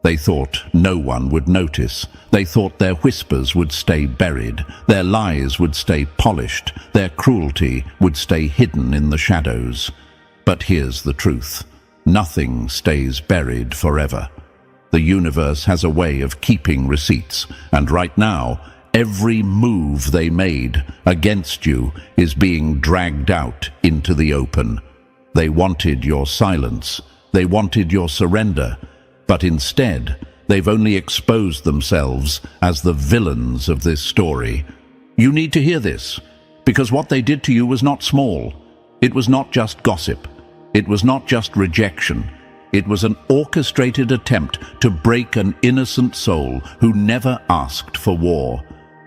They thought no one would notice. They thought their whispers would stay buried, their lies would stay polished, their cruelty would stay hidden in the shadows. But here's the truth. Nothing stays buried forever. The universe has a way of keeping receipts, and right now, every move they made against you is being dragged out into the open. They wanted your silence. They wanted your surrender. But instead, they've only exposed themselves as the villains of this story. You need to hear this, because what they did to you was not small. It was not just gossip. It was not just rejection. It was an orchestrated attempt to break an innocent soul who never asked for war.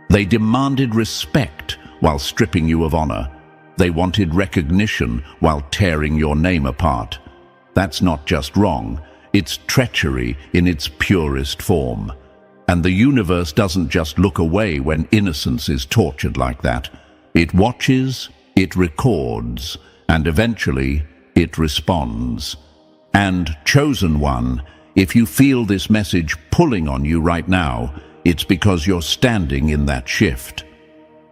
They demanded respect while stripping you of honor. They wanted recognition while tearing your name apart. That's not just wrong. It's treachery in its purest form. And the universe doesn't just look away when innocence is tortured like that. It watches, it records, and eventually it responds. And chosen one, if you feel this message pulling on you right now, it's because you're standing in that shift.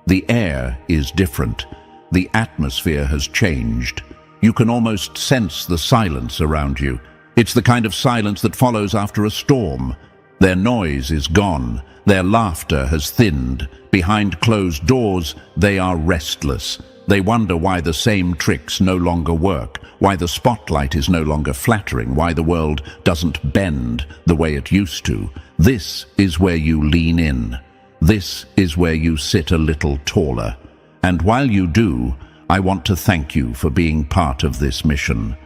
The air is different. The atmosphere has changed. You can almost sense the silence around you. It's the kind of silence that follows after a storm. Their noise is gone. Their laughter has thinned. Behind closed doors, they are restless. They wonder why the same tricks no longer work, why the spotlight is no longer flattering, why the world doesn't bend the way it used to. This is where you lean in. This is where you sit a little taller. And while you do, I want to thank you for being part of this mission.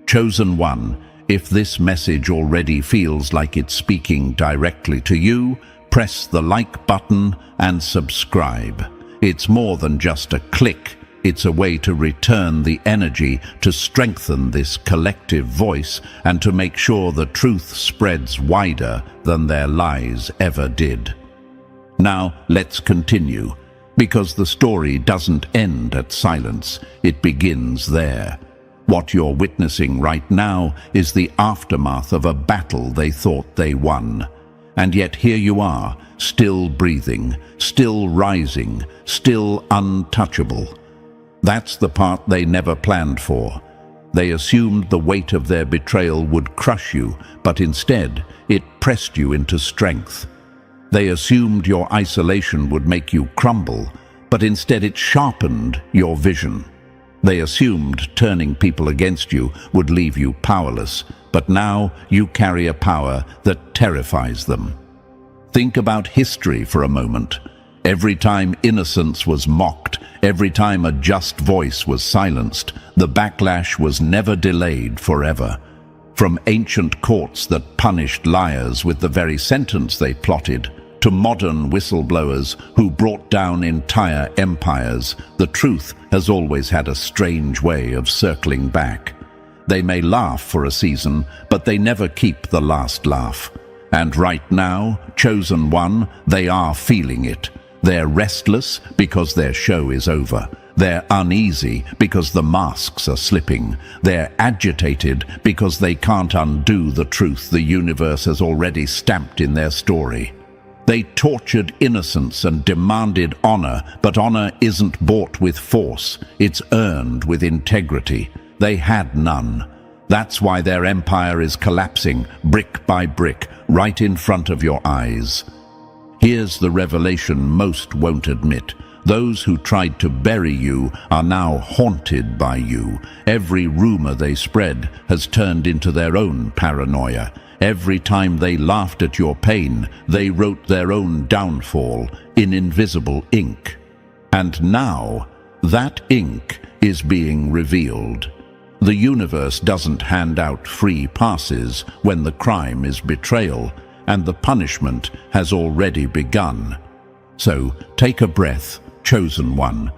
Chosen one, if this message already feels like it's speaking directly to you, press the like button and subscribe. It's more than just a click. It's a way to return the energy, to strengthen this collective voice, and to make sure the truth spreads wider than their lies ever did. Now, let's continue, because the story doesn't end at silence. It begins there. What you're witnessing right now is the aftermath of a battle they thought they won. And yet here you are, still breathing, still rising, still untouchable. That's the part they never planned for. They assumed the weight of their betrayal would crush you, but instead, it pressed you into strength. They assumed your isolation would make you crumble, but instead it sharpened your vision. They assumed turning people against you would leave you powerless, but now you carry a power that terrifies them. Think about history for a moment. Every time innocence was mocked, every time a just voice was silenced, the backlash was never delayed forever. From ancient courts that punished liars with the very sentence they plotted, to modern whistleblowers who brought down entire empires, the truth has always had a strange way of circling back. They may laugh for a season, but they never keep the last laugh. And right now, chosen one, they are feeling it. They're restless because their show is over. They're uneasy because the masks are slipping. They're agitated because they can't undo the truth the universe has already stamped in their story. They tortured innocence and demanded honor, but honor isn't bought with force. It's earned with integrity. They had none. That's why their empire is collapsing, brick by brick, right in front of your eyes. Here's the revelation most won't admit. Those who tried to bury you are now haunted by you. Every rumor they spread has turned into their own paranoia. Every time they laughed at your pain, they wrote their own downfall in invisible ink. And now, that ink is being revealed. The universe doesn't hand out free passes when the crime is betrayal, and the punishment has already begun. So, take a breath, chosen one.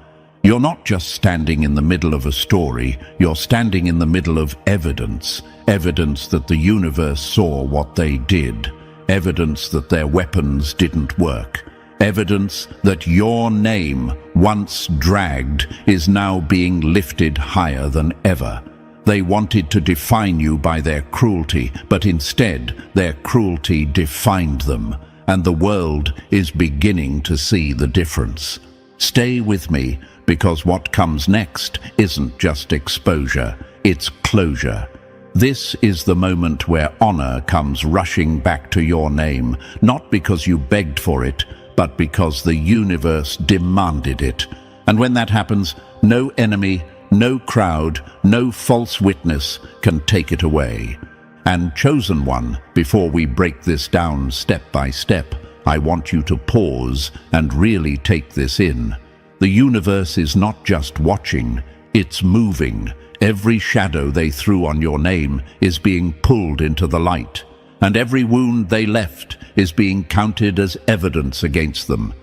You're not just standing in the middle of a story, you're standing in the middle of evidence. Evidence that the universe saw what they did. Evidence that their weapons didn't work. Evidence that your name, once dragged, is now being lifted higher than ever. They wanted to define you by their cruelty, but instead their cruelty defined them, and the world is beginning to see the difference. Stay with me, because what comes next isn't just exposure, it's closure. This is the moment where honor comes rushing back to your name, not because you begged for it, but because the universe demanded it. And when that happens, no enemy, no crowd, no false witness can take it away. And chosen one, before we break this down step by step, I want you to pause and really take this in. The universe is not just watching, it's moving. Every shadow they threw on your name is being pulled into the light, and every wound they left is being counted as evidence against them.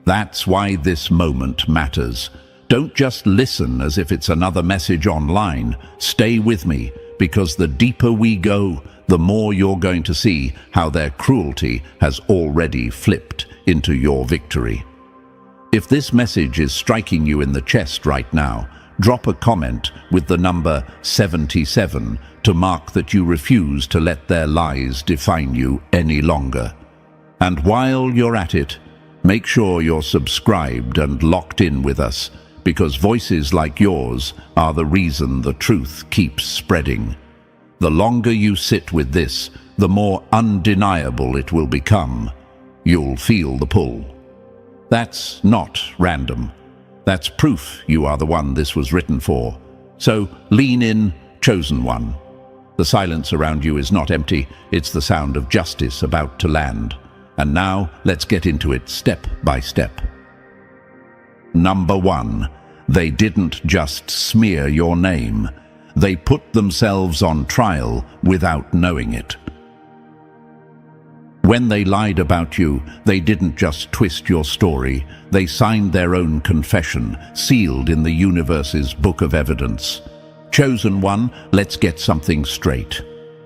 That's why this moment matters. Don't just listen as if it's another message online. Stay with me, because the deeper we go, the more you're going to see how their cruelty has already flipped into your victory. If this message is striking you in the chest right now, drop a comment with the number 77 to mark that you refuse to let their lies define you any longer. And while you're at it, make sure you're subscribed and locked in with us, because voices like yours are the reason the truth keeps spreading. The longer you sit with this, the more undeniable it will become. You'll feel the pull. That's not random. That's proof you are the one this was written for. So lean in, chosen one. The silence around you is not empty, it's the sound of justice about to land. And now, let's get into it step by step. Number 1, they didn't just smear your name. They put themselves on trial without knowing it. When they lied about you, they didn't just twist your story. They signed their own confession, sealed in the universe's book of evidence. Chosen one, let's get something straight.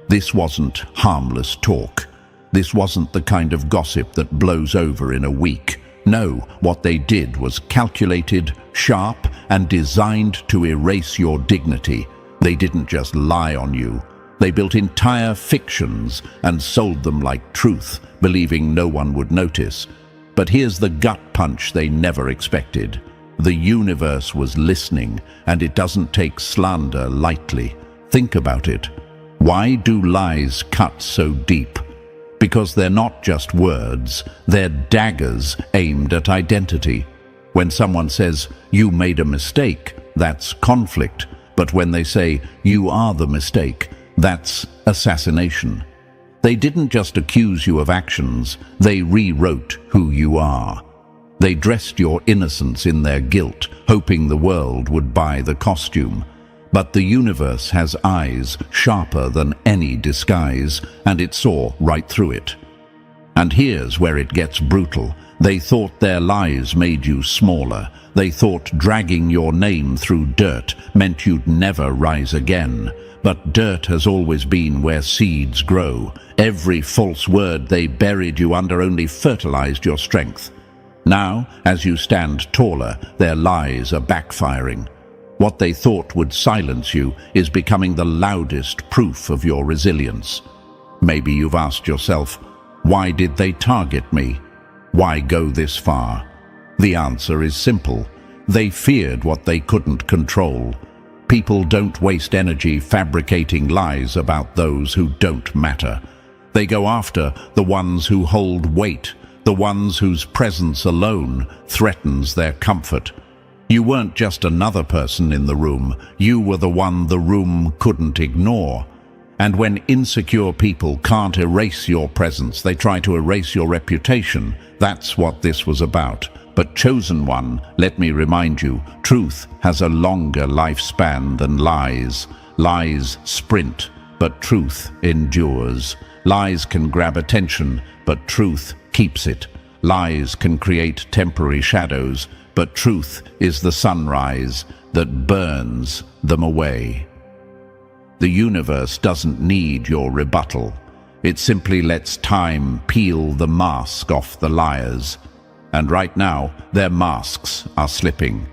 This wasn't harmless talk. This wasn't the kind of gossip that blows over in a week. No, what they did was calculated, sharp, and designed to erase your dignity. They didn't just lie on you. They built entire fictions and sold them like truth, believing no one would notice. But here's the gut punch they never expected. The universe was listening, and it doesn't take slander lightly. Think about it. Why do lies cut so deep? Because they're not just words, they're daggers aimed at identity. When someone says, "You made a mistake," that's conflict. But when they say, "You are the mistake," that's assassination. They didn't just accuse you of actions, they rewrote who you are. They dressed your innocence in their guilt, hoping the world would buy the costume. But the universe has eyes sharper than any disguise, and it saw right through it. And here's where it gets brutal. They thought their lies made you smaller. They thought dragging your name through dirt meant you'd never rise again. But dirt has always been where seeds grow. Every false word they buried you under only fertilized your strength. Now, as you stand taller, their lies are backfiring. What they thought would silence you is becoming the loudest proof of your resilience. Maybe you've asked yourself, why did they target me? Why go this far? The answer is simple. They feared what they couldn't control. People don't waste energy fabricating lies about those who don't matter. They go after the ones who hold weight, the ones whose presence alone threatens their comfort. You weren't just another person in the room, you were the one the room couldn't ignore. And when insecure people can't erase your presence, they try to erase your reputation. That's what this was about. But chosen one, let me remind you, truth has a longer lifespan than lies. Lies sprint, but truth endures. Lies can grab attention, but truth keeps it. Lies can create temporary shadows, but truth is the sunrise that burns them away. The universe doesn't need your rebuttal. It simply lets time peel the mask off the liars. And right now, their masks are slipping.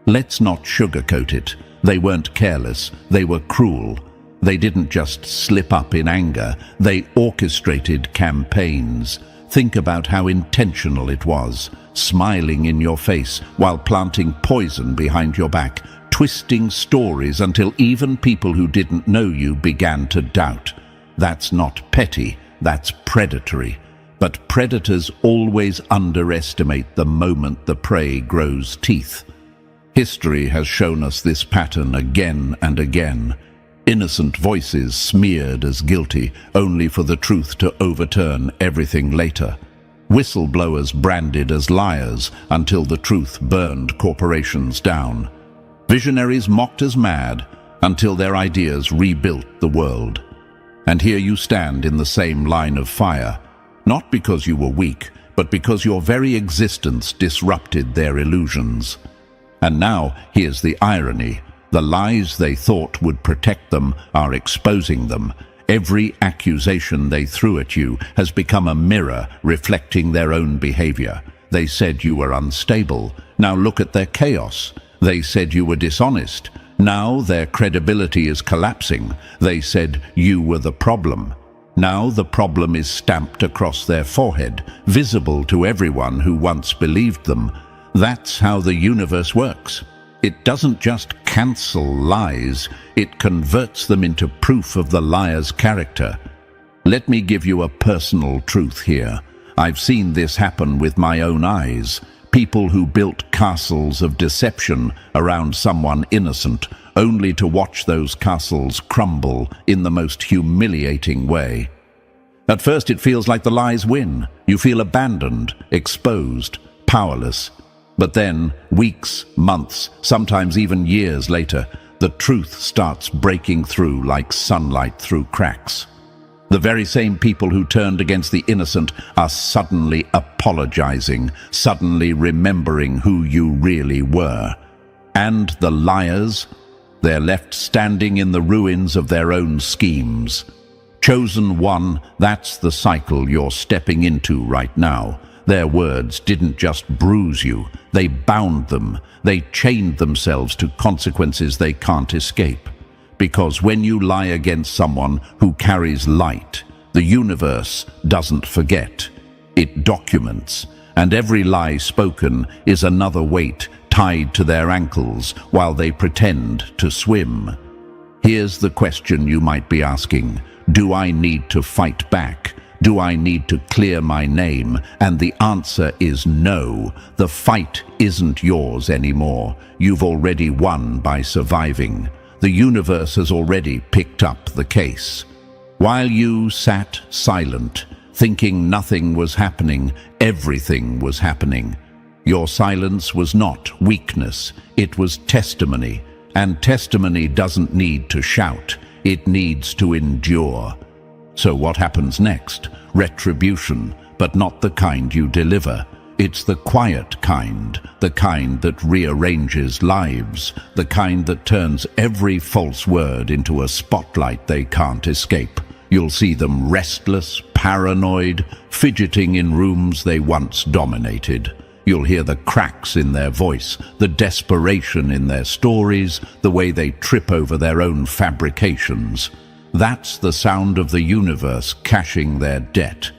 Let's not sugarcoat it. They weren't careless, they were cruel. They didn't just slip up in anger, they orchestrated campaigns. Think about how intentional it was, smiling in your face while planting poison behind your back, twisting stories until even people who didn't know you began to doubt. That's not petty, that's predatory. But predators always underestimate the moment the prey grows teeth. History has shown us this pattern again and again. Innocent voices smeared as guilty, only for the truth to overturn everything later. Whistleblowers branded as liars until the truth burned corporations down. Visionaries mocked as mad until their ideas rebuilt the world. And here you stand in the same line of fire, not because you were weak, but because your very existence disrupted their illusions. And now, here's the irony. The lies they thought would protect them are exposing them. Every accusation they threw at you has become a mirror reflecting their own behavior. They said you were unstable. Now look at their chaos. They said you were dishonest. Now their credibility is collapsing. They said you were the problem. Now the problem is stamped across their forehead, visible to everyone who once believed them. That's how the universe works. It doesn't just cancel lies, it converts them into proof of the liar's character. Let me give you a personal truth here. I've seen this happen with my own eyes. People who built castles of deception around someone innocent, only to watch those castles crumble in the most humiliating way. At first it feels like the lies win. You feel abandoned, exposed, powerless. But then, weeks, months, sometimes even years later, the truth starts breaking through like sunlight through cracks. The very same people who turned against the innocent are suddenly apologizing, suddenly remembering who you really were. And the liars, they're left standing in the ruins of their own schemes. Chosen one, that's the cycle you're stepping into right now. Their words didn't just bruise you, they bound them. They chained themselves to consequences they can't escape. Because when you lie against someone who carries light, the universe doesn't forget. It documents, and every lie spoken is another weight tied to their ankles while they pretend to swim. Here's the question you might be asking. Do I need to fight back? Do I need to clear my name? And the answer is no. The fight isn't yours anymore. You've already won by surviving. The universe has already picked up the case. While you sat silent, thinking nothing was happening, everything was happening. Your silence was not weakness, it was testimony. And testimony doesn't need to shout, it needs to endure. So what happens next? Retribution, but not the kind you deliver. It's the quiet kind, the kind that rearranges lives, the kind that turns every false word into a spotlight they can't escape. You'll see them restless, paranoid, fidgeting in rooms they once dominated. You'll hear the cracks in their voice, the desperation in their stories, the way they trip over their own fabrications. That's the sound of the universe cashing their debt.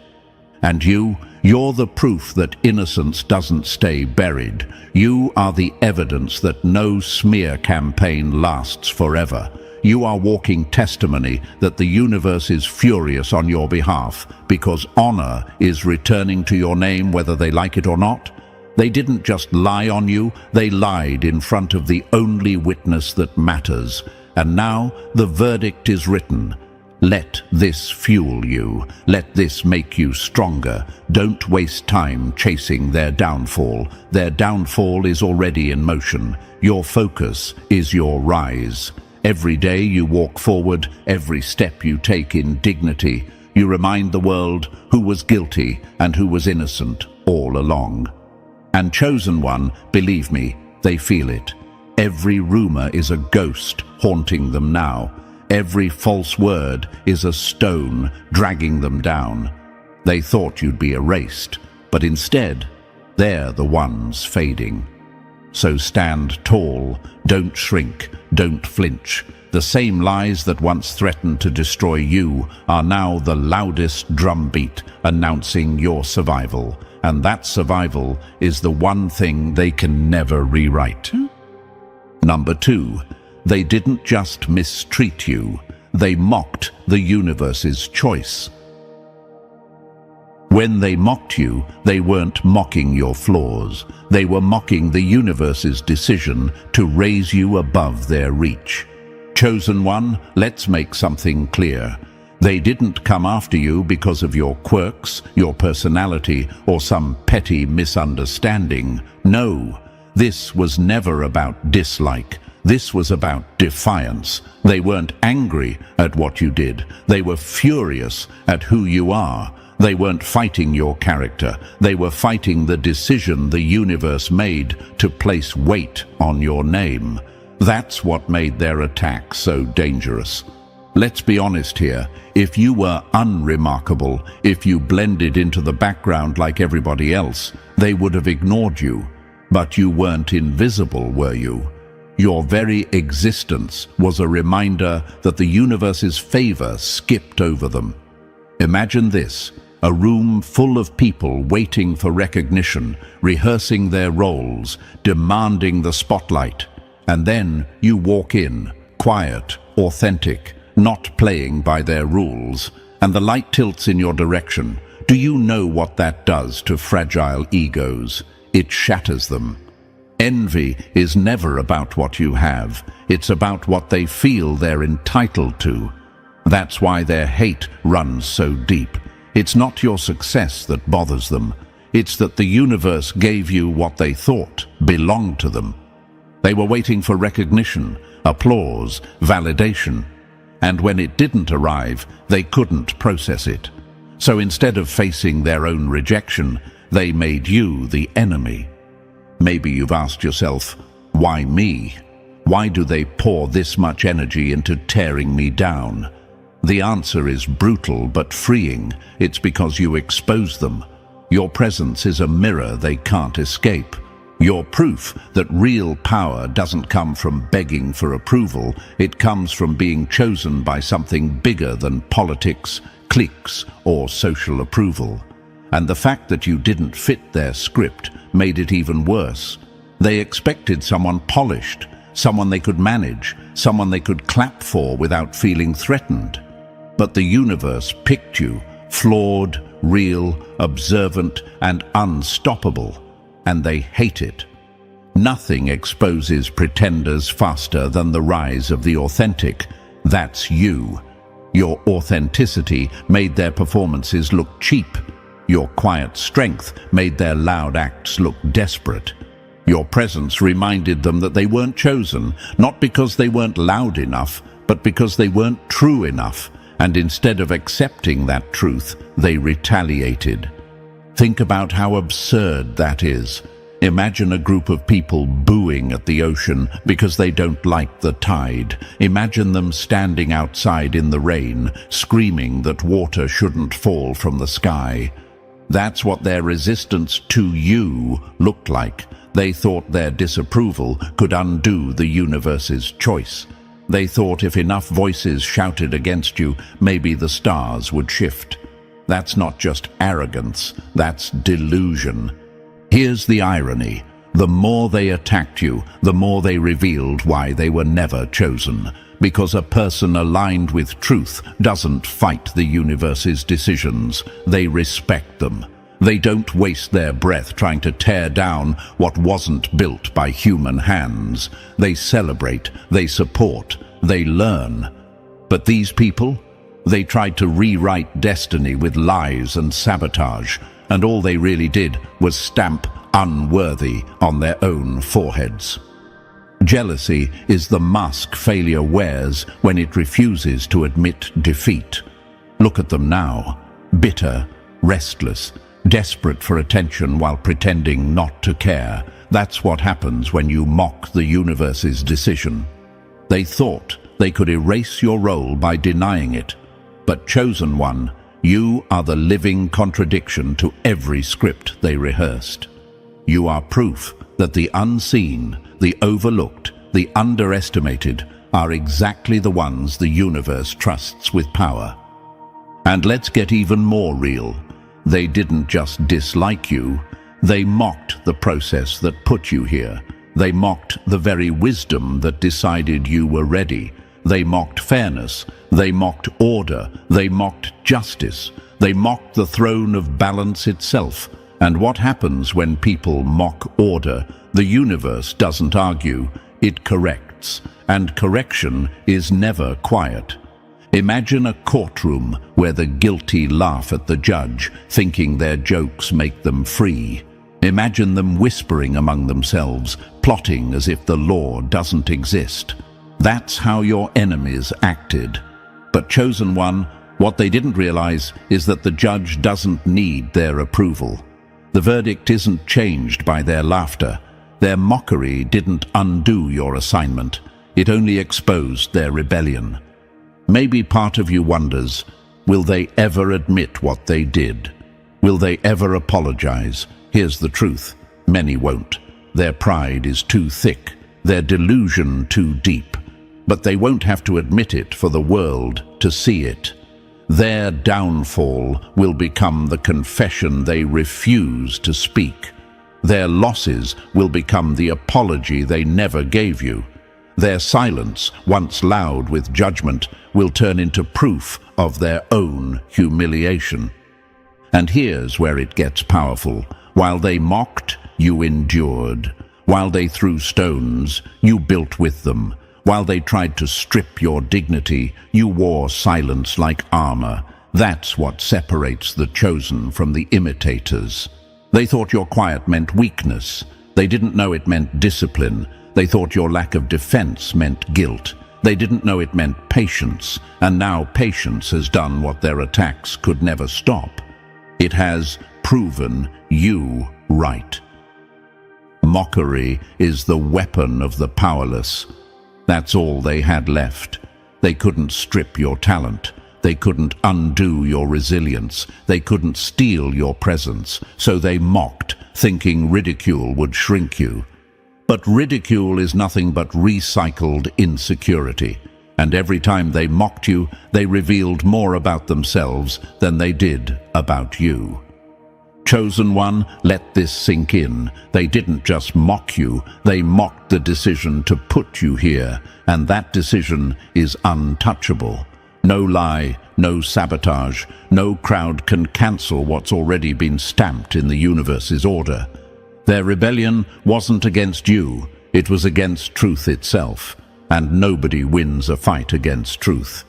And you're the proof that innocence doesn't stay buried. You are the evidence that no smear campaign lasts forever. You are walking testimony that the universe is furious on your behalf because honor is returning to your name whether they like it or not. They didn't just lie on you, they lied in front of the only witness that matters. And now the verdict is written. Let this fuel you. Let this make you stronger. Don't waste time chasing their downfall. Their downfall is already in motion. Your focus is your rise. Every day you walk forward, every step you take in dignity, you remind the world who was guilty and who was innocent all along. And chosen one, believe me, they feel it. Every rumor is a ghost haunting them now. Every false word is a stone dragging them down. They thought you'd be erased, but instead, they're the ones fading. So stand tall, don't shrink, don't flinch. The same lies that once threatened to destroy you are now the loudest drumbeat announcing your survival. And that survival is the one thing they can never rewrite. Number 2, they didn't just mistreat you, they mocked the universe's choice. When they mocked you, they weren't mocking your flaws. They were mocking the universe's decision to raise you above their reach. Chosen one, let's make something clear. They didn't come after you because of your quirks, your personality, or some petty misunderstanding. No, this was never about dislike. This was about defiance. They weren't angry at what you did. They were furious at who you are. They weren't fighting your character. They were fighting the decision the universe made to place weight on your name. That's what made their attack so dangerous. Let's be honest here. If you were unremarkable, if you blended into the background like everybody else, they would have ignored you. But you weren't invisible, were you? Your very existence was a reminder that the universe's favor skipped over them. Imagine this. A room full of people waiting for recognition, rehearsing their roles, demanding the spotlight. And then you walk in, quiet, authentic, not playing by their rules, and the light tilts in your direction. Do you know what that does to fragile egos? It shatters them. Envy is never about what you have. It's about what they feel they're entitled to. That's why their hate runs so deep. It's not your success that bothers them. It's that the universe gave you what they thought belonged to them. They were waiting for recognition, applause, validation. And when it didn't arrive, they couldn't process it. So instead of facing their own rejection, they made you the enemy. Maybe you've asked yourself, why me? Why do they pour this much energy into tearing me down? The answer is brutal but freeing. It's because you expose them. Your presence is a mirror they can't escape. You're proof that real power doesn't come from begging for approval. It comes from being chosen by something bigger than politics, cliques, or social approval. And the fact that you didn't fit their script made it even worse. They expected someone polished, someone they could manage, someone they could clap for without feeling threatened. But the universe picked you, flawed, real, observant, and unstoppable. And they hate it. Nothing exposes pretenders faster than the rise of the authentic. That's you. Your authenticity made their performances look cheap. Your quiet strength made their loud acts look desperate. Your presence reminded them that they weren't chosen, not because they weren't loud enough, but because they weren't true enough. And instead of accepting that truth, they retaliated. Think about how absurd that is. Imagine a group of people booing at the ocean because they don't like the tide. Imagine them standing outside in the rain, screaming that water shouldn't fall from the sky. That's what their resistance to you looked like. They thought their disapproval could undo the universe's choice. They thought if enough voices shouted against you, maybe the stars would shift. That's not just arrogance, that's delusion. Here's the irony. The more they attacked you, the more they revealed why they were never chosen. Because a person aligned with truth doesn't fight the universe's decisions. They respect them. They don't waste their breath trying to tear down what wasn't built by human hands. They celebrate, they support, they learn. But these people? They tried to rewrite destiny with lies and sabotage, and all they really did was stamp unworthy on their own foreheads. Jealousy is the mask failure wears when it refuses to admit defeat. Look at them now, bitter, restless, desperate for attention while pretending not to care. That's what happens when you mock the universe's decision. They thought they could erase your role by denying it. But chosen one, you are the living contradiction to every script they rehearsed. You are proof that the unseen, the overlooked, the underestimated are exactly the ones the universe trusts with power. And let's get even more real. They didn't just dislike you, they mocked the process that put you here. They mocked the very wisdom that decided you were ready. They mocked fairness, they mocked order, they mocked justice, they mocked the throne of balance itself. And what happens when people mock order? The universe doesn't argue, it corrects, and correction is never quiet. Imagine a courtroom where the guilty laugh at the judge, thinking their jokes make them free. Imagine them whispering among themselves, plotting as if the law doesn't exist. That's how your enemies acted. But Chosen One, what they didn't realize is that the judge doesn't need their approval. The verdict isn't changed by their laughter. Their mockery didn't undo your assignment. It only exposed their rebellion. Maybe part of you wonders, will they ever admit what they did? Will they ever apologize? Here's the truth, many won't. Their pride is too thick, their delusion too deep. But they won't have to admit it for the world to see it. Their downfall will become the confession they refuse to speak. Their losses will become the apology they never gave you. Their silence, once loud with judgment, will turn into proof of their own humiliation. And here's where it gets powerful. While they mocked, you endured. While they threw stones, you built with them. While they tried to strip your dignity, you wore silence like armor. That's what separates the chosen from the imitators. They thought your quiet meant weakness. They didn't know it meant discipline. They thought your lack of defense meant guilt. They didn't know it meant patience, and now patience has done what their attacks could never stop. It has proven you right. Mockery is the weapon of the powerless. That's all they had left. They couldn't strip your talent. They couldn't undo your resilience. They couldn't steal your presence. So they mocked, thinking ridicule would shrink you. But ridicule is nothing but recycled insecurity. And every time they mocked you, they revealed more about themselves than they did about you. Chosen One, let this sink in. They didn't just mock you, they mocked the decision to put you here, and that decision is untouchable. No lie, no sabotage, no crowd can cancel what's already been stamped in the universe's order. Their rebellion wasn't against you, it was against truth itself, and nobody wins a fight against truth.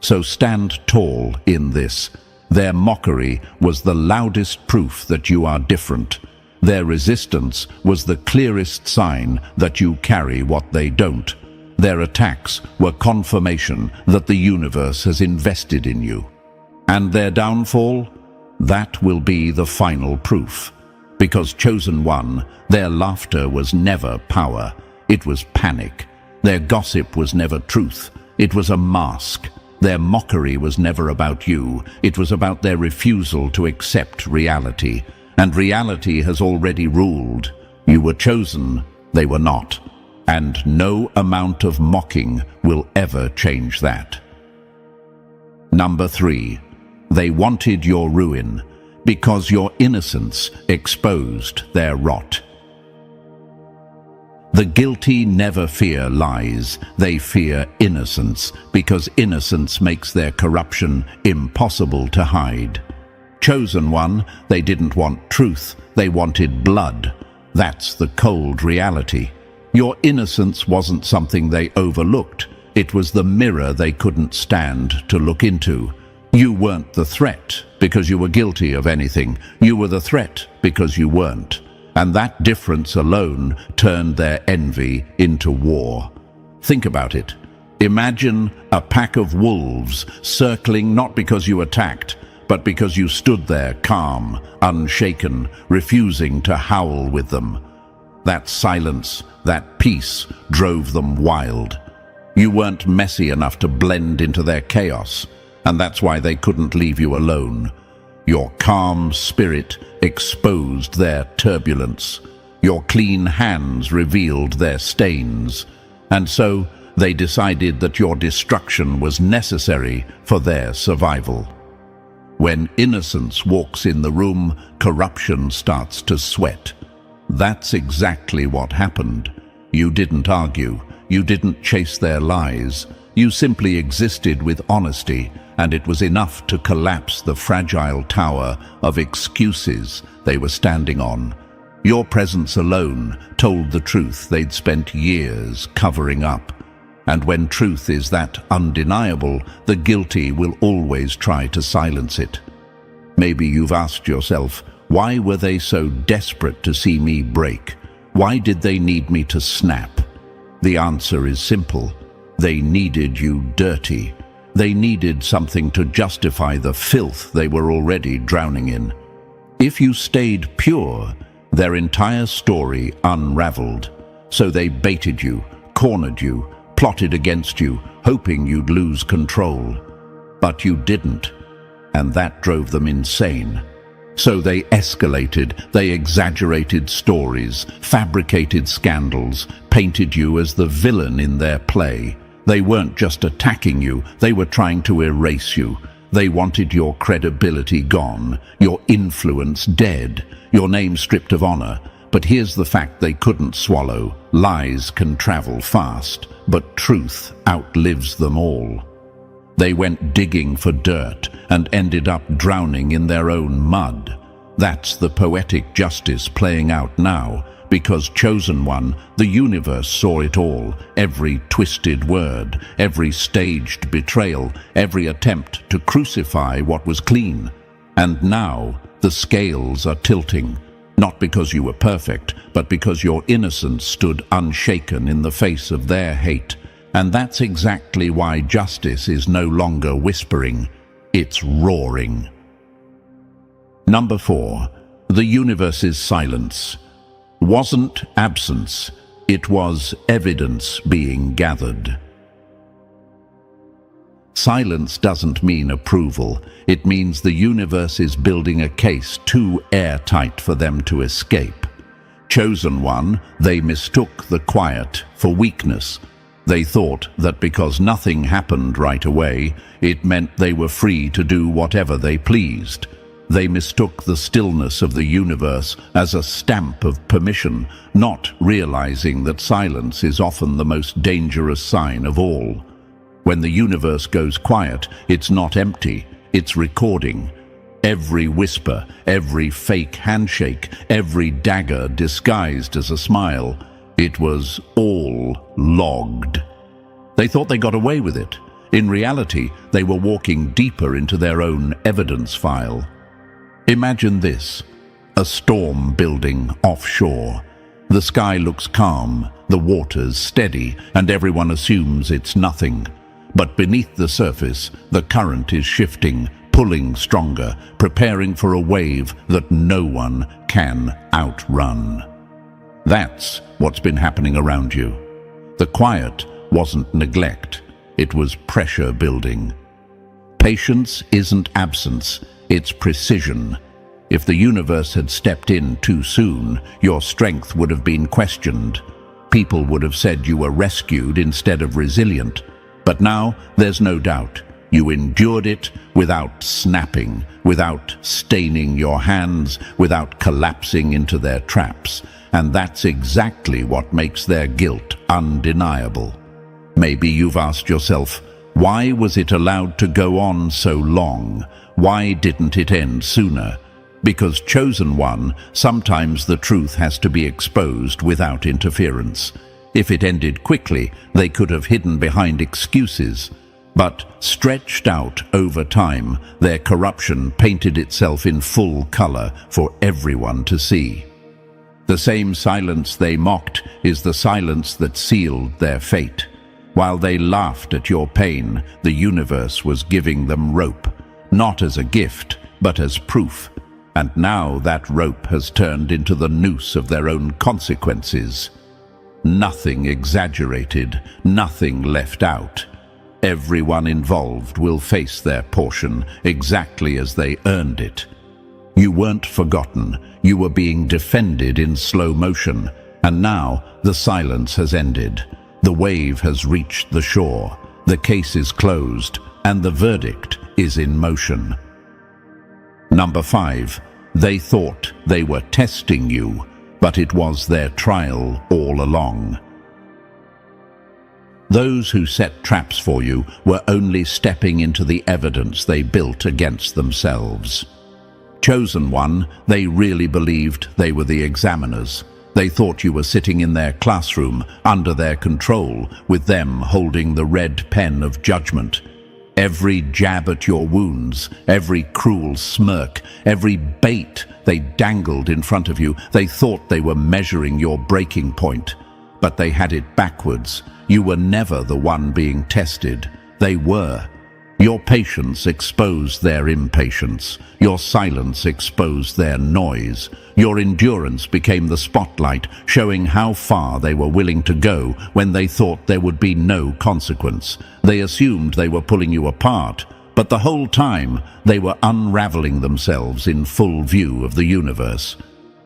So stand tall in this. Their mockery was the loudest proof that you are different. Their resistance was the clearest sign that you carry what they don't. Their attacks were confirmation that the universe has invested in you. And their downfall? That will be the final proof. Because Chosen One, their laughter was never power, it was panic. Their gossip was never truth, it was a mask. Their mockery was never about you, it was about their refusal to accept reality. And reality has already ruled. You were chosen, they were not. And no amount of mocking will ever change that. Number 3, they wanted your ruin because your innocence exposed their rot. The guilty never fear lies, they fear innocence, because innocence makes their corruption impossible to hide. Chosen One, they didn't want truth, they wanted blood. That's the cold reality. Your innocence wasn't something they overlooked, it was the mirror they couldn't stand to look into. You weren't the threat because you were guilty of anything, you were the threat because you weren't. And that difference alone turned their envy into war. Think about it. Imagine a pack of wolves circling not because you attacked, but because you stood there calm, unshaken, refusing to howl with them. That silence, that peace, drove them wild. You weren't messy enough to blend into their chaos, and that's why they couldn't leave you alone. Your calm spirit exposed their turbulence. Your clean hands revealed their stains. And so they decided that your destruction was necessary for their survival. When innocence walks in the room, corruption starts to sweat. That's exactly what happened. You didn't argue. You didn't chase their lies. You simply existed with honesty, and it was enough to collapse the fragile tower of excuses they were standing on. Your presence alone told the truth they'd spent years covering up. And when truth is that undeniable, the guilty will always try to silence it. Maybe you've asked yourself, why were they so desperate to see me break? Why did they need me to snap? The answer is simple. They needed you dirty. They needed something to justify the filth they were already drowning in. If you stayed pure, their entire story unraveled. So they baited you, cornered you, plotted against you, hoping you'd lose control. But you didn't, and that drove them insane. So they escalated, they exaggerated stories, fabricated scandals, painted you as the villain in their play. They weren't just attacking you, they were trying to erase you. They wanted your credibility gone, your influence dead, your name stripped of honor. But here's the fact they couldn't swallow. Lies can travel fast, but truth outlives them all. They went digging for dirt and ended up drowning in their own mud. That's the poetic justice playing out now, because Chosen One, the universe saw it all, every twisted word, every staged betrayal, every attempt to crucify what was clean. And now the scales are tilting. Not because you were perfect, but because your innocence stood unshaken in the face of their hate. And that's exactly why justice is no longer whispering, it's roaring. Number 4. The universe's silence wasn't absence, it was evidence being gathered. Silence doesn't mean approval. It means the universe is building a case too airtight for them to escape. Chosen One, they mistook the quiet for weakness. They thought that because nothing happened right away, it meant they were free to do whatever they pleased. They mistook the stillness of the universe as a stamp of permission, not realizing that silence is often the most dangerous sign of all. When the universe goes quiet, it's not empty, it's recording. Every whisper, every fake handshake, every dagger disguised as a smile, it was all logged. They thought they got away with it. In reality, they were walking deeper into their own evidence file. Imagine this: a storm building offshore. The sky looks calm, the water's steady, and everyone assumes it's nothing. But beneath the surface, the current is shifting, pulling stronger, preparing for a wave that no one can outrun. That's what's been happening around you. The quiet wasn't neglect, it was pressure building. Patience isn't absence, it's precision. If the universe had stepped in too soon, your strength would have been questioned. People would have said you were rescued instead of resilient. But now, there's no doubt, you endured it without snapping, without staining your hands, without collapsing into their traps. And that's exactly what makes their guilt undeniable. Maybe you've asked yourself, why was it allowed to go on so long? Why didn't it end sooner? Because Chosen One, sometimes the truth has to be exposed without interference. If it ended quickly, they could have hidden behind excuses. But stretched out over time, their corruption painted itself in full color for everyone to see. The same silence they mocked is the silence that sealed their fate. While they laughed at your pain, the universe was giving them rope, not as a gift, but as proof. And now that rope has turned into the noose of their own consequences. Nothing exaggerated, nothing left out. Everyone involved will face their portion exactly as they earned it. You weren't forgotten. You were being defended in slow motion. And now the silence has ended. The wave has reached the shore. The case is closed, and the verdict is in motion. Number 5. They thought they were testing you, but it was their trial all along. Those who set traps for you were only stepping into the evidence they built against themselves. Chosen one, they really believed they were the examiners. They thought you were sitting in their classroom, under their control, with them holding the red pen of judgment. Every jab at your wounds, every cruel smirk, every bait they dangled in front of you, they thought they were measuring your breaking point. But they had it backwards. You were never the one being tested. They were. Your patience exposed their impatience. Your silence exposed their noise. Your endurance became the spotlight, showing how far they were willing to go when they thought there would be no consequence. They assumed they were pulling you apart, but the whole time they were unraveling themselves in full view of the universe.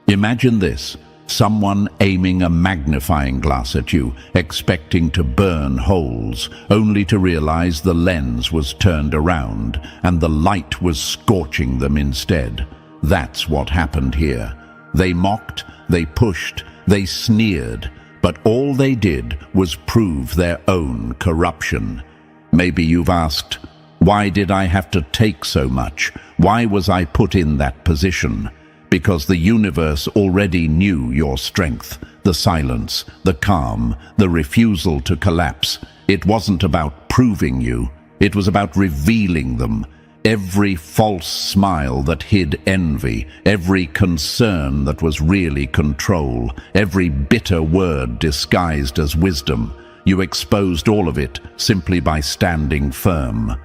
Imagine this. Someone aiming a magnifying glass at you, expecting to burn holes, only to realize the lens was turned around and the light was scorching them instead. That's what happened here. They mocked, they pushed, they sneered, but all they did was prove their own corruption. Maybe you've asked, why did I have to take so much? Why was I put in that position? Because the universe already knew your strength, the silence, the calm, the refusal to collapse. It wasn't about proving you, it was about revealing them. Every false smile that hid envy, every concern that was really control, every bitter word disguised as wisdom, you exposed all of it simply by standing firm.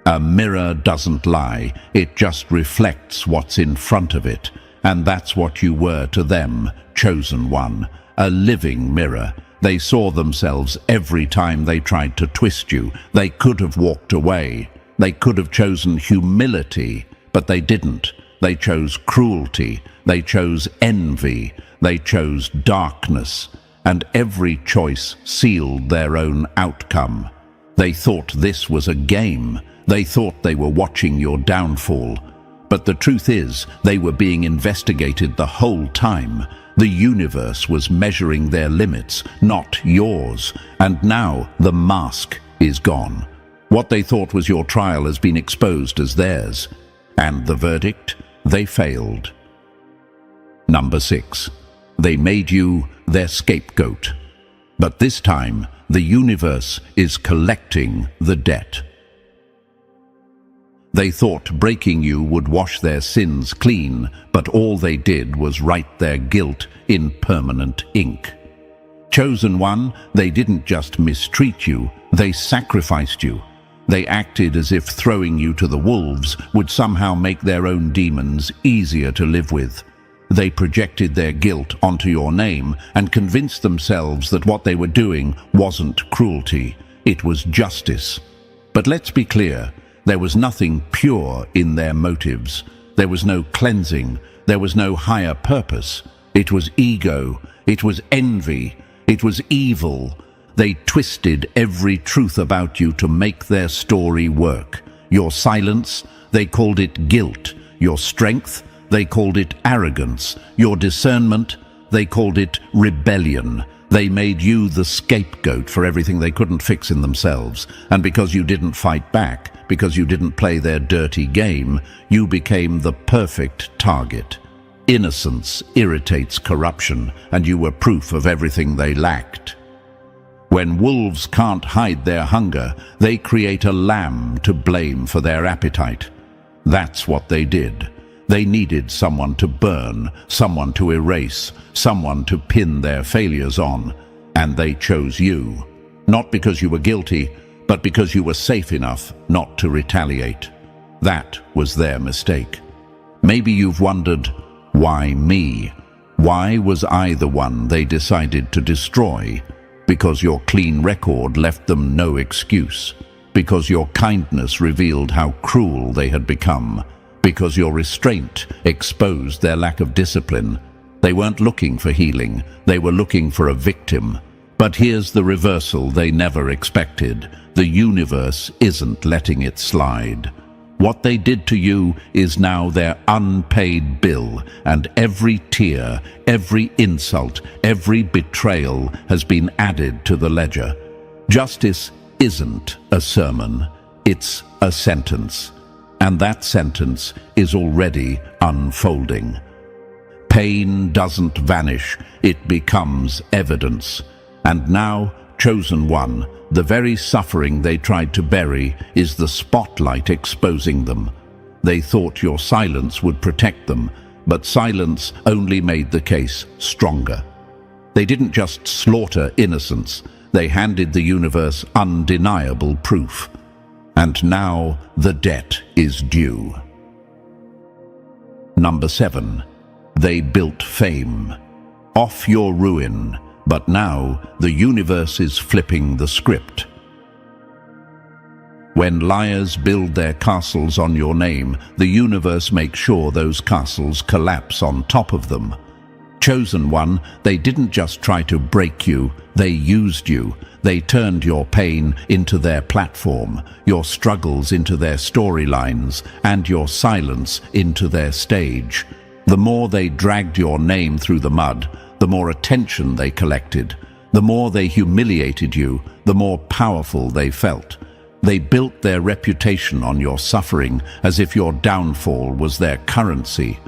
A mirror doesn't lie, it just reflects what's in front of it. And that's what you were to them, chosen one, a living mirror. They saw themselves every time they tried to twist you. They could have walked away. They could have chosen humility, but they didn't. They chose cruelty. They chose envy. They chose darkness. And every choice sealed their own outcome. They thought this was a game. They thought they were watching your downfall. But the truth is, they were being investigated the whole time. The universe was measuring their limits, not yours. And now the mask is gone. What they thought was your trial has been exposed as theirs. And the verdict? They failed. Number 6. They made you their scapegoat. But this time, the universe is collecting the debt. They thought breaking you would wash their sins clean, but all they did was write their guilt in permanent ink. Chosen one, they didn't just mistreat you, they sacrificed you. They acted as if throwing you to the wolves would somehow make their own demons easier to live with. They projected their guilt onto your name and convinced themselves that what they were doing wasn't cruelty, it was justice. But let's be clear, there was nothing pure in their motives. There was no cleansing. There was no higher purpose. It was ego. It was envy. It was evil. They twisted every truth about you to make their story work. Your silence, they called it guilt. Your strength, they called it arrogance. Your discernment, they called it rebellion. They made you the scapegoat for everything they couldn't fix in themselves. And because you didn't fight back, because you didn't play their dirty game, you became the perfect target. Innocence irritates corruption, and you were proof of everything they lacked. When wolves can't hide their hunger, they create a lamb to blame for their appetite. That's what they did. They needed someone to burn, someone to erase, someone to pin their failures on. And they chose you. Not because you were guilty, but because you were safe enough not to retaliate. That was their mistake. Maybe you've wondered, why me? Why was I the one they decided to destroy? Because your clean record left them no excuse. Because your kindness revealed how cruel they had become. because your restraint exposed their lack of discipline. They weren't looking for healing, they were looking for a victim. But here's the reversal they never expected. The universe isn't letting it slide. What they did to you is now their unpaid bill, and every tear, every insult, every betrayal has been added to the ledger. Justice isn't a sermon, it's a sentence. And that sentence is already unfolding. Pain doesn't vanish, it becomes evidence. And now, chosen one, the very suffering they tried to bury is the spotlight exposing them. They thought your silence would protect them, but silence only made the case stronger. They didn't just slaughter innocence, they handed the universe undeniable proof. And now the debt is due. Number 7. They built fame. Off your ruin. But now, the universe is flipping the script. When liars build their castles on your name, the universe makes sure those castles collapse on top of them. Chosen one, they didn't just try to break you, they used you. They turned your pain into their platform, your struggles into their storylines, and your silence into their stage. The more they dragged your name through the mud, the more attention they collected. The more they humiliated you, the more powerful they felt. They built their reputation on your suffering as if your downfall was their currency.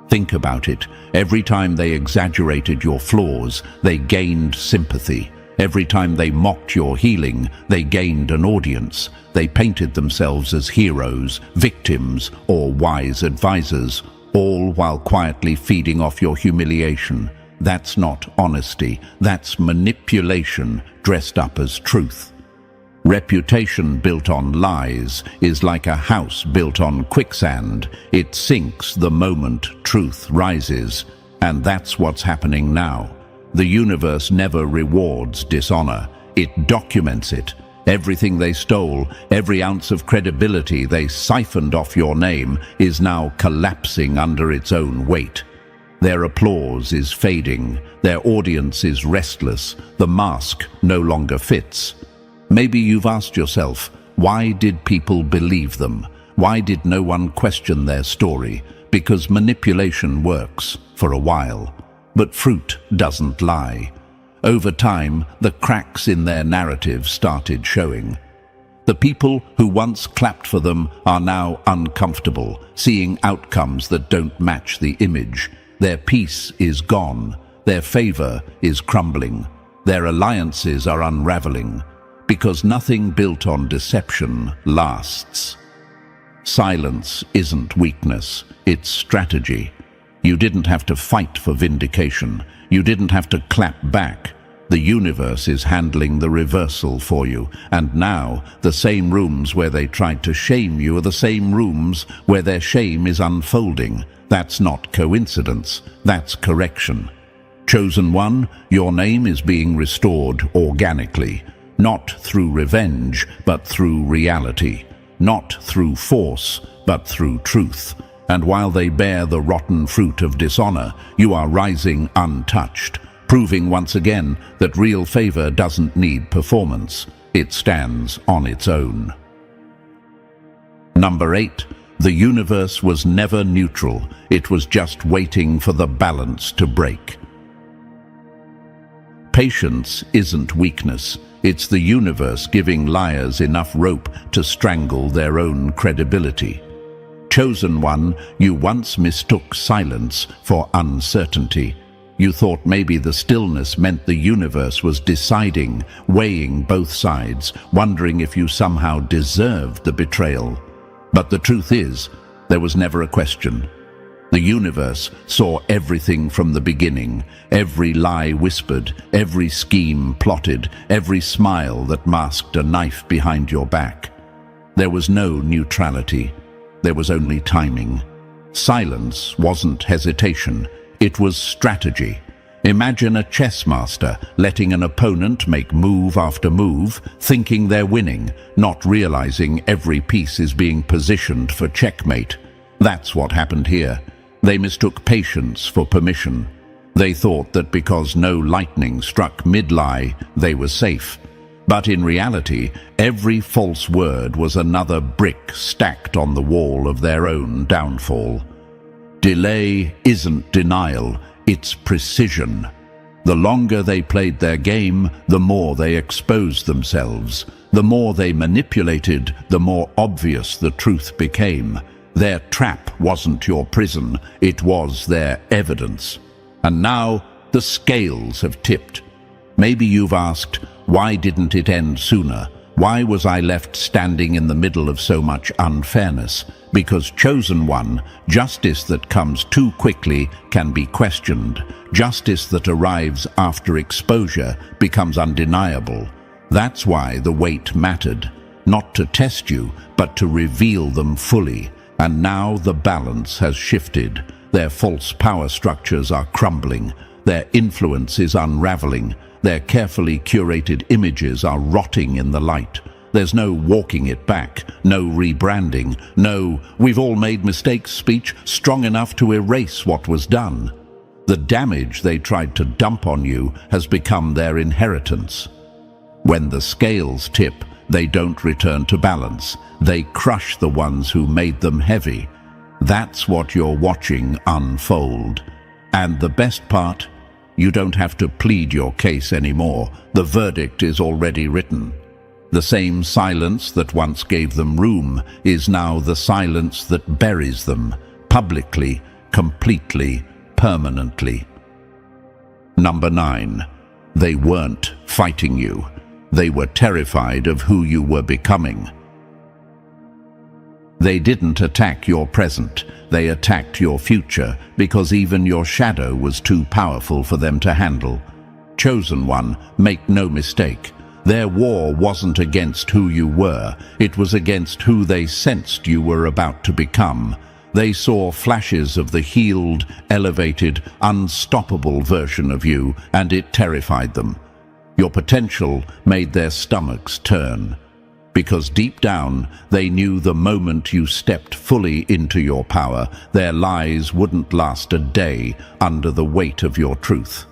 Think about it. Every time they exaggerated your flaws, they gained sympathy. Every time they mocked your healing, they gained an audience. They painted themselves as heroes, victims, or wise advisors, all while quietly feeding off your humiliation. That's not honesty, that's manipulation dressed up as truth. Reputation built on lies is like a house built on quicksand. It sinks the moment truth rises, and that's what's happening now. The universe never rewards dishonor, it documents it. Everything they stole, every ounce of credibility they siphoned off your name is now collapsing under its own weight. Their applause is fading, their audience is restless, the mask no longer fits. Maybe you've asked yourself, why did people believe them? Why did no one question their story? Because manipulation works, for a while. But fruit doesn't lie. Over time, the cracks in their narrative started showing. The people who once clapped for them are now uncomfortable, seeing outcomes that don't match the image. Their peace is gone, their favor is crumbling, their alliances are unraveling, because nothing built on deception lasts. Silence isn't weakness, it's strategy. You didn't have to fight for vindication, you didn't have to clap back. The universe is handling the reversal for you, and now the same rooms where they tried to shame you are the same rooms where their shame is unfolding. That's not coincidence, that's correction. Chosen one, your name is being restored organically, not through revenge, but through reality, not through force, but through truth. And while they bear the rotten fruit of dishonor, you are rising untouched, proving once again that real favor doesn't need performance. It stands on its own. Number 8. The universe was never neutral. It was just waiting for the balance to break. Patience isn't weakness. It's the universe giving liars enough rope to strangle their own credibility. Chosen one, you once mistook silence for uncertainty. You thought maybe the stillness meant the universe was deciding, weighing both sides, wondering if you somehow deserved the betrayal. But the truth is, there was never a question. The universe saw everything from the beginning, every lie whispered, every scheme plotted, every smile that masked a knife behind your back. There was no neutrality, there was only timing. Silence wasn't hesitation, it was strategy. Imagine a chess master letting an opponent make move after move, thinking they're winning, not realizing every piece is being positioned for checkmate. That's what happened here. They mistook patience for permission. They thought that because no lightning struck mid-lie, they were safe. But in reality, every false word was another brick stacked on the wall of their own downfall. Delay isn't denial, it's precision. The longer they played their game, the more they exposed themselves. The more they manipulated, the more obvious the truth became. Their trap wasn't your prison, it was their evidence. And now the scales have tipped. Maybe you've asked, why didn't it end sooner? Why was I left standing in the middle of so much unfairness? Because chosen one, justice that comes too quickly can be questioned. Justice that arrives after exposure becomes undeniable. That's why the wait mattered, not to test you, but to reveal them fully. And now the balance has shifted. Their false power structures are crumbling. Their influence is unraveling. Their carefully curated images are rotting in the light. There's no walking it back, no rebranding, no "we've all made mistakes" speech strong enough to erase what was done. The damage they tried to dump on you has become their inheritance. When the scales tip, they don't return to balance. They crush the ones who made them heavy. That's what you're watching unfold. And the best part? You don't have to plead your case anymore. The verdict is already written. The same silence that once gave them room is now the silence that buries them, publicly, completely, permanently. Number 9. They weren't fighting you. They were terrified of who you were becoming. They didn't attack your present, they attacked your future, because even your shadow was too powerful for them to handle. Chosen one, make no mistake. Their war wasn't against who you were, it was against who they sensed you were about to become. They saw flashes of the healed, elevated, unstoppable version of you, and it terrified them. Your potential made their stomachs turn. Because deep down, they knew the moment you stepped fully into your power, their lies wouldn't last a day under the weight of your truth.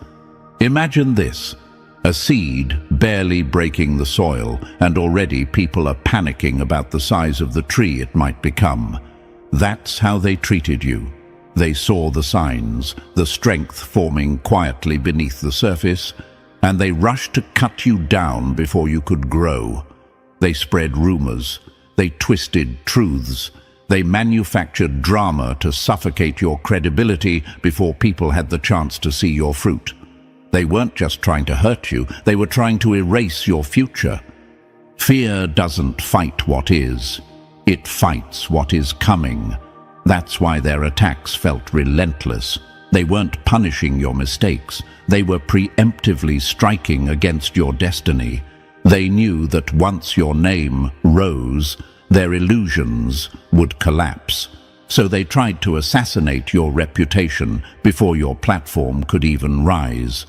Imagine this, a seed barely breaking the soil, and already people are panicking about the size of the tree it might become. That's how they treated you. They saw the signs, the strength forming quietly beneath the surface, and they rushed to cut you down before you could grow. They spread rumors, they twisted truths, they manufactured drama to suffocate your credibility before people had the chance to see your fruit. They weren't just trying to hurt you, they were trying to erase your future. Fear doesn't fight what is, it fights what is coming. That's why their attacks felt relentless. They weren't punishing your mistakes, they were preemptively striking against your destiny. They knew that once your name rose, their illusions would collapse. So they tried to assassinate your reputation before your platform could even rise.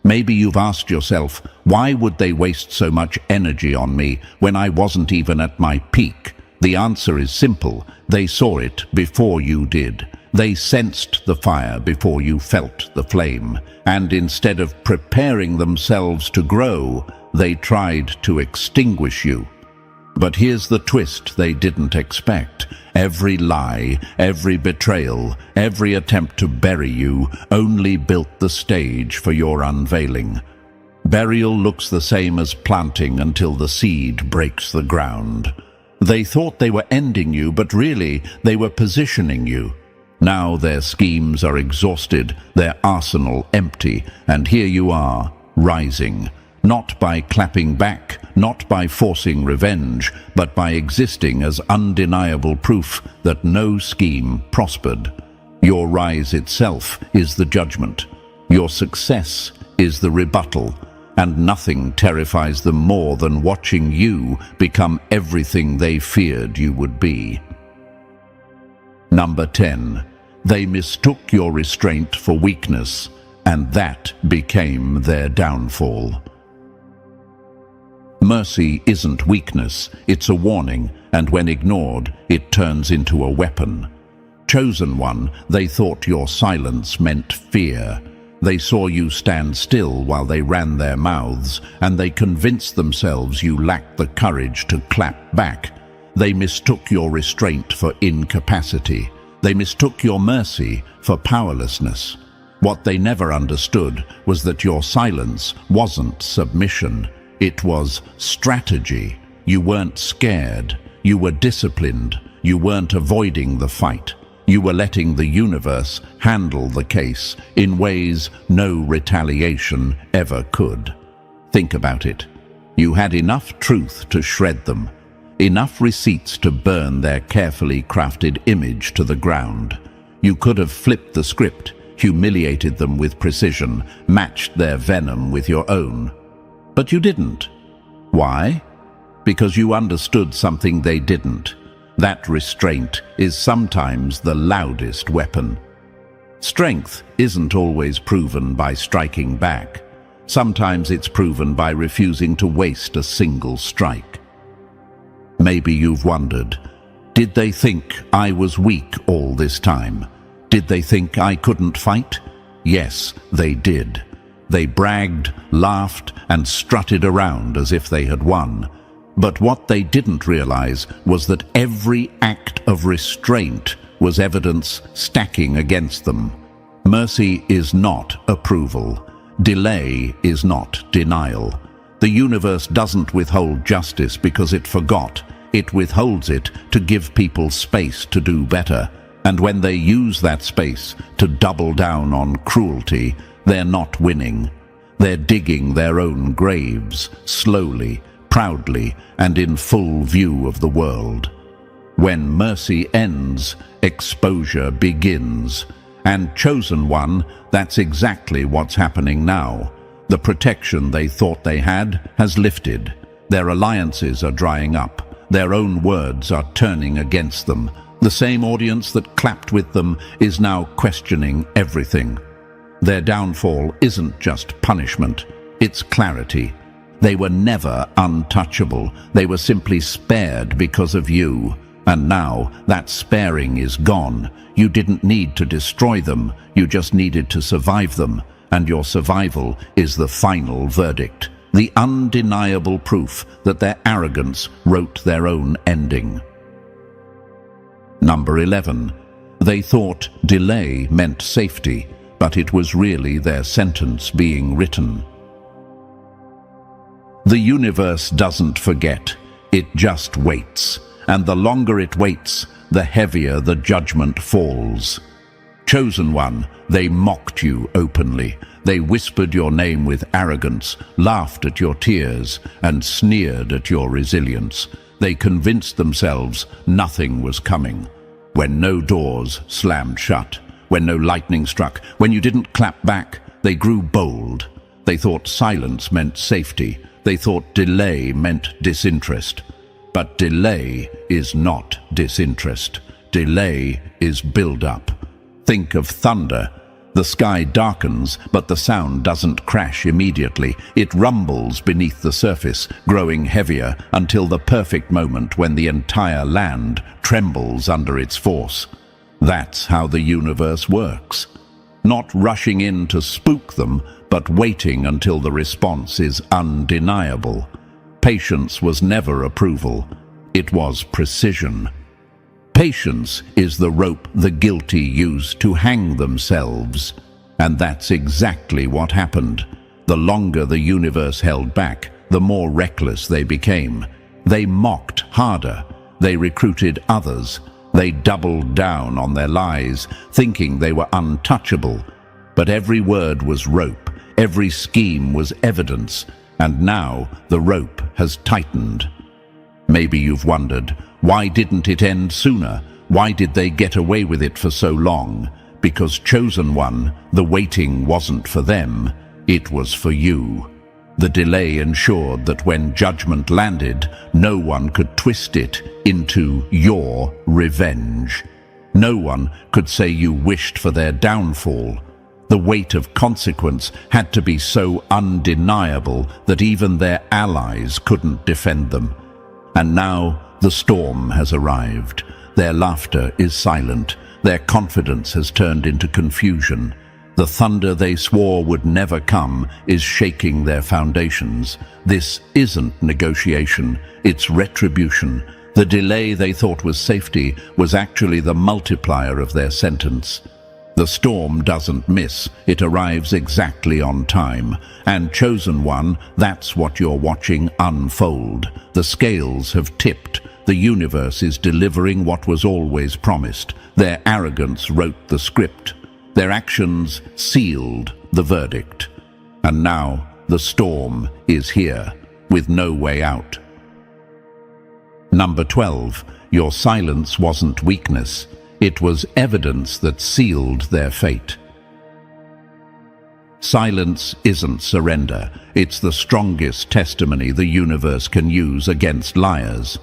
Maybe you've asked yourself, why would they waste so much energy on me when I wasn't even at my peak? The answer is simple. They saw it before you did. They sensed the fire before you felt the flame. And instead of preparing themselves to grow, they tried to extinguish you. But here's the twist they didn't expect. Every lie, every betrayal, every attempt to bury you only built the stage for your unveiling. Burial looks the same as planting until the seed breaks the ground. They thought they were ending you, but really they were positioning you. Now their schemes are exhausted, their arsenal empty, and here you are, rising. Not by clapping back, not by forcing revenge, but by existing as undeniable proof that no scheme prospered. Your rise itself is the judgment. Your success is the rebuttal. And nothing terrifies them more than watching you become everything they feared you would be. Number 10. They mistook your restraint for weakness, and that became their downfall. Mercy isn't weakness, it's a warning, and when ignored, it turns into a weapon. Chosen one, they thought your silence meant fear. They saw you stand still while they ran their mouths, and they convinced themselves you lacked the courage to clap back. They mistook your restraint for incapacity. They mistook your mercy for powerlessness. What they never understood was that your silence wasn't submission. It was strategy. You weren't scared. You were disciplined. You weren't avoiding the fight. You were letting the universe handle the case in ways no retaliation ever could. Think about it. You had enough truth to shred them, enough receipts to burn their carefully crafted image to the ground. You could have flipped the script, humiliated them with precision, matched their venom with your own. But you didn't. Why? Because you understood something they didn't. That restraint is sometimes the loudest weapon. Strength isn't always proven by striking back. Sometimes it's proven by refusing to waste a single strike. Maybe you've wondered, did they think I was weak all this time? Did they think I couldn't fight? Yes, they did. They bragged, laughed, and strutted around as if they had won. But what they didn't realize was that every act of restraint was evidence stacking against them. Mercy is not approval. Delay is not denial. The universe doesn't withhold justice because it forgot. It withholds it to give people space to do better. And when they use that space to double down on cruelty, they're not winning. They're digging their own graves, slowly, proudly, and in full view of the world. When mercy ends, exposure begins. And chosen one, that's exactly what's happening now. The protection they thought they had has lifted. Their alliances are drying up. Their own words are turning against them. The same audience that clapped with them is now questioning everything. Their downfall isn't just punishment, it's clarity. They were never untouchable. They were simply spared because of you. And now that sparing is gone. You didn't need to destroy them. You just needed to survive them. And your survival is the final verdict. The undeniable proof that their arrogance wrote their own ending. Number 11. They thought delay meant safety, but it was really their sentence being written. The universe doesn't forget, it just waits, and the longer it waits, the heavier the judgment falls. Chosen one, they mocked you openly. They whispered your name with arrogance, laughed at your tears, and sneered at your resilience. They convinced themselves nothing was coming. When no doors slammed shut, when no lightning struck, when you didn't clap back, they grew bold. They thought silence meant safety. They thought delay meant disinterest. But delay is not disinterest. Delay is build-up. Think of thunder. The sky darkens, but the sound doesn't crash immediately. It rumbles beneath the surface, growing heavier until the perfect moment when the entire land trembles under its force. That's how the universe works. Not rushing in to spook them, but waiting until the response is undeniable. Patience was never approval. It was precision. Patience is the rope the guilty use to hang themselves. And that's exactly what happened. The longer the universe held back, the more reckless they became. They mocked harder. They recruited others. They doubled down on their lies, thinking they were untouchable. But every word was rope. Every scheme was evidence. And now the rope has tightened. Maybe you've wondered, why didn't it end sooner? Why did they get away with it for so long? Because chosen one, the waiting wasn't for them, it was for you. The delay ensured that when judgment landed, no one could twist it into your revenge. No one could say you wished for their downfall. The weight of consequence had to be so undeniable that even their allies couldn't defend them. And now the storm has arrived. Their laughter is silent. Their confidence has turned into confusion. The thunder they swore would never come is shaking their foundations. This isn't negotiation, it's retribution. The delay they thought was safety was actually the multiplier of their sentence. The storm doesn't miss, it arrives exactly on time. And chosen one, that's what you're watching unfold. The scales have tipped. The universe is delivering what was always promised. Their arrogance wrote the script. Their actions sealed the verdict. And now the storm is here, with no way out. Number 12. Your silence wasn't weakness. It was evidence that sealed their fate. Silence isn't surrender. It's the strongest testimony the universe can use against liars.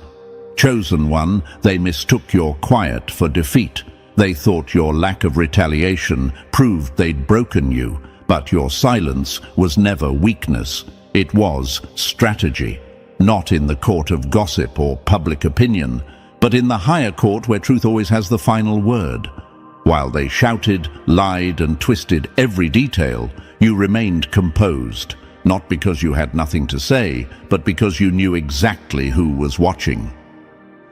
Chosen one, they mistook your quiet for defeat. They thought your lack of retaliation proved they'd broken you, but your silence was never weakness. It was strategy, not in the court of gossip or public opinion, but in the higher court where truth always has the final word. While they shouted, lied, and twisted every detail, you remained composed, not because you had nothing to say, but because you knew exactly who was watching.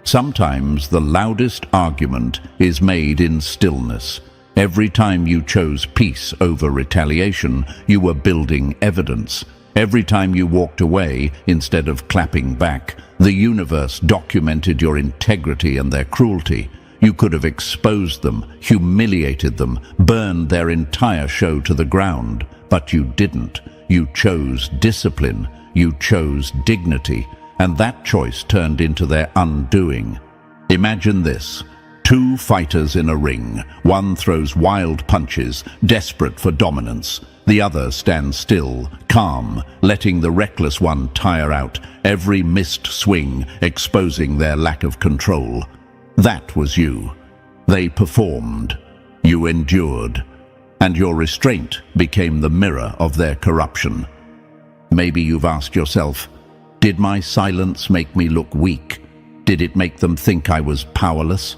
Sometimes the loudest argument is made in stillness. Every time you chose peace over retaliation, you were building evidence. Every time you walked away instead of clapping back, the universe documented your integrity and their cruelty. You could have exposed them, humiliated them, burned their entire show to the ground, but you didn't. You chose discipline. You chose dignity. And that choice turned into their undoing. Imagine this. Two fighters in a ring. One throws wild punches, desperate for dominance. The other stands still, calm, letting the reckless one tire out, every missed swing exposing their lack of control. That was you. They performed. You endured. And your restraint became the mirror of their corruption. Maybe you've asked yourself, did my silence make me look weak? Did it make them think I was powerless?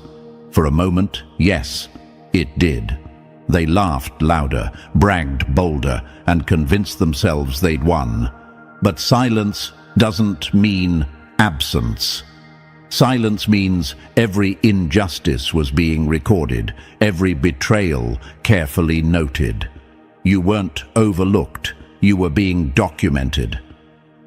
For a moment, yes, it did. They laughed louder, bragged bolder, and convinced themselves they'd won. But silence doesn't mean absence. Silence means every injustice was being recorded, every betrayal carefully noted. You weren't overlooked, you were being documented.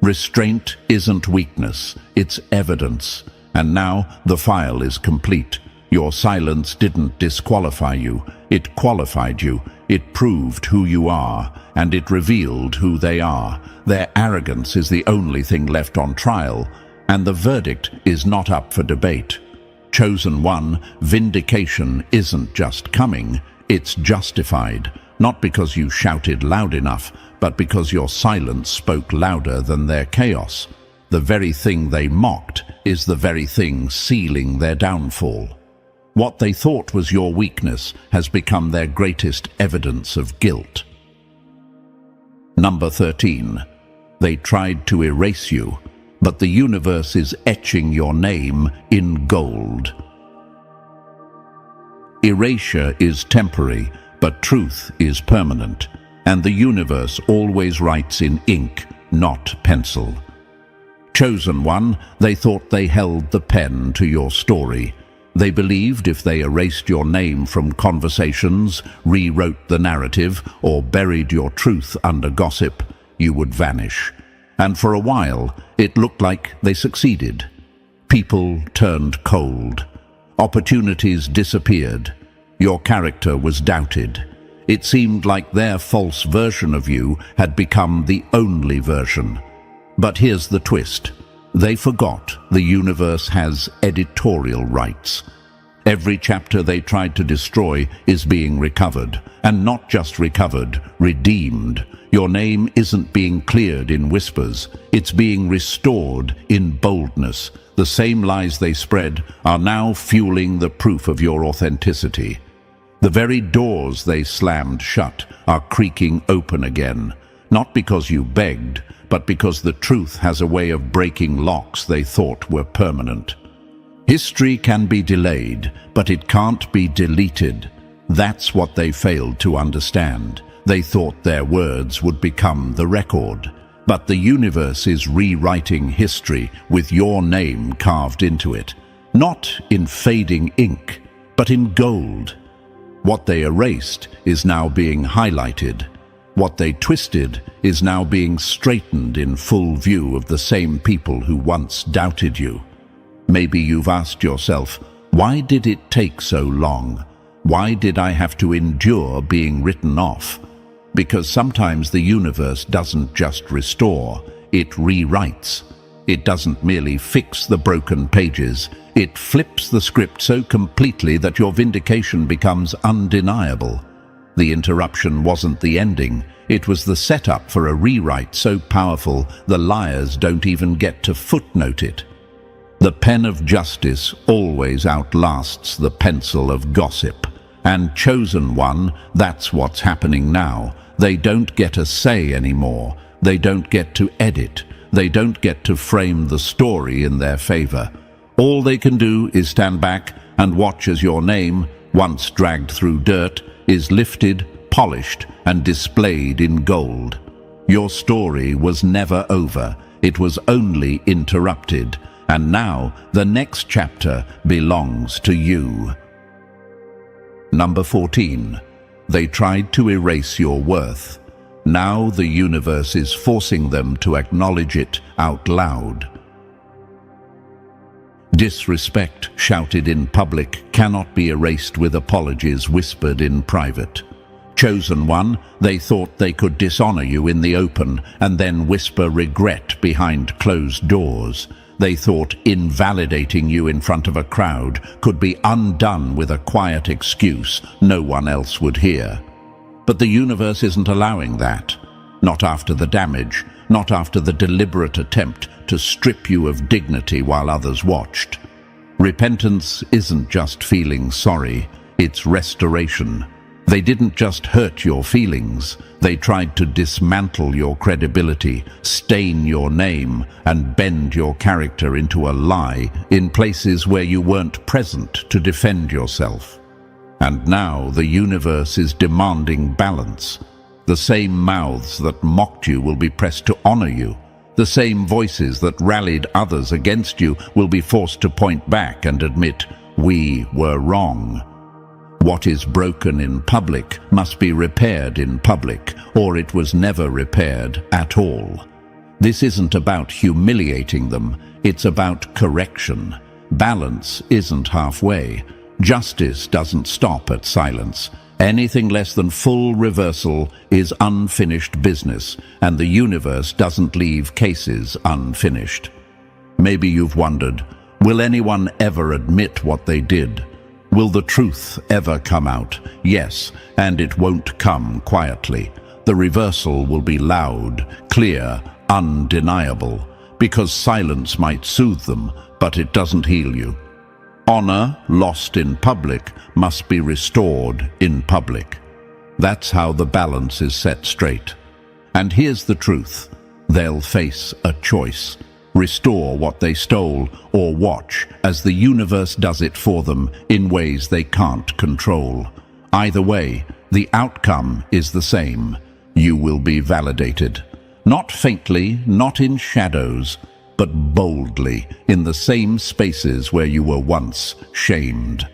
Restraint isn't weakness, it's evidence. And now the file is complete. Your silence didn't disqualify you, it qualified you, it proved who you are, and it revealed who they are. Their arrogance is the only thing left on trial, and the verdict is not up for debate. Chosen one, vindication isn't just coming, it's justified. Not because you shouted loud enough, but because your silence spoke louder than their chaos. The very thing they mocked is the very thing sealing their downfall. What they thought was your weakness has become their greatest evidence of guilt. Number 13. They tried to erase you, but the universe is etching your name in gold. Erasure is temporary, but truth is permanent, and the universe always writes in ink, not pencil. Chosen one, they thought they held the pen to your story. They believed if they erased your name from conversations, rewrote the narrative, or buried your truth under gossip, you would vanish. And for a while, it looked like they succeeded. People turned cold. Opportunities disappeared. Your character was doubted. It seemed like their false version of you had become the only version. But here's the twist. They forgot the universe has editorial rights. Every chapter they tried to destroy is being recovered, and not just recovered, redeemed. Your name isn't being cleared in whispers, it's being restored in boldness. The same lies they spread are now fueling the proof of your authenticity. The very doors they slammed shut are creaking open again, not because you begged, but because the truth has a way of breaking locks they thought were permanent. History can be delayed, but it can't be deleted. That's what they failed to understand. They thought their words would become the record. But the universe is rewriting history with your name carved into it. Not in fading ink, but in gold. What they erased is now being highlighted. What they twisted is now being straightened in full view of the same people who once doubted you. Maybe you've asked yourself, why did it take so long? Why did I have to endure being written off? Because sometimes the universe doesn't just restore, it rewrites. It doesn't merely fix the broken pages, it flips the script so completely that your vindication becomes undeniable. The interruption wasn't the ending, it was the setup for a rewrite so powerful the liars don't even get to footnote it. The pen of justice always outlasts the pencil of gossip. And chosen one, that's what's happening now. They don't get a say anymore. They don't get to edit. They don't get to frame the story in their favor. All they can do is stand back and watch as your name, once dragged through dirt, is lifted, polished, and displayed in gold. Your story was never over. It was only interrupted. And now, the next chapter belongs to you. Number 14. They tried to erase your worth. Now the universe is forcing them to acknowledge it out loud. Disrespect shouted in public cannot be erased with apologies whispered in private. Chosen one, they thought they could dishonor you in the open and then whisper regret behind closed doors. They thought invalidating you in front of a crowd could be undone with a quiet excuse no one else would hear. But the universe isn't allowing that. Not after the damage, not after the deliberate attempt to strip you of dignity while others watched. Repentance isn't just feeling sorry, it's restoration. They didn't just hurt your feelings, they tried to dismantle your credibility, stain your name, and bend your character into a lie in places where you weren't present to defend yourself. And now the universe is demanding balance. The same mouths that mocked you will be pressed to honor you. The same voices that rallied others against you will be forced to point back and admit, we were wrong. What is broken in public must be repaired in public, or it was never repaired at all. This isn't about humiliating them, it's about correction. Balance isn't halfway. Justice doesn't stop at silence. Anything less than full reversal is unfinished business, and the universe doesn't leave cases unfinished. Maybe you've wondered, will anyone ever admit what they did? Will the truth ever come out? Yes, and it won't come quietly. The reversal will be loud, clear, undeniable, because silence might soothe them, but it doesn't heal you. Honor lost in public must be restored in public. That's how the balance is set straight. And here's the truth. They'll face a choice. Restore what they stole, or watch as the universe does it for them in ways they can't control. Either way, the outcome is the same. You will be validated. Not faintly, not in shadows, but boldly in the same spaces where you were once shamed.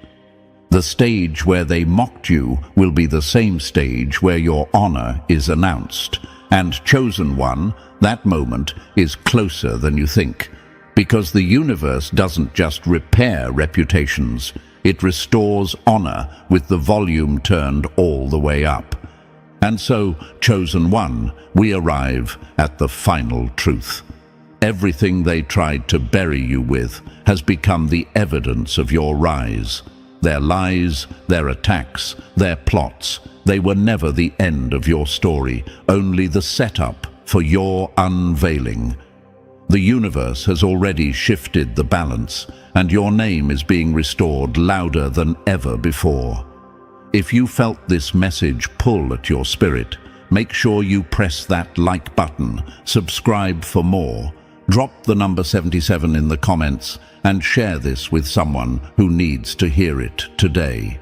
The stage where they mocked you will be the same stage where your honor is announced. And chosen one, that moment is closer than you think. Because the universe doesn't just repair reputations, it restores honor with the volume turned all the way up. And so, chosen one, we arrive at the final truth. Everything they tried to bury you with has become the evidence of your rise. Their lies, their attacks, their plots, they were never the end of your story, only the setup for your unveiling. The universe has already shifted the balance, and your name is being restored louder than ever before. If you felt this message pull at your spirit, make sure you press that like button, subscribe for more, Drop the number 77 in the comments and share this with someone who needs to hear it today.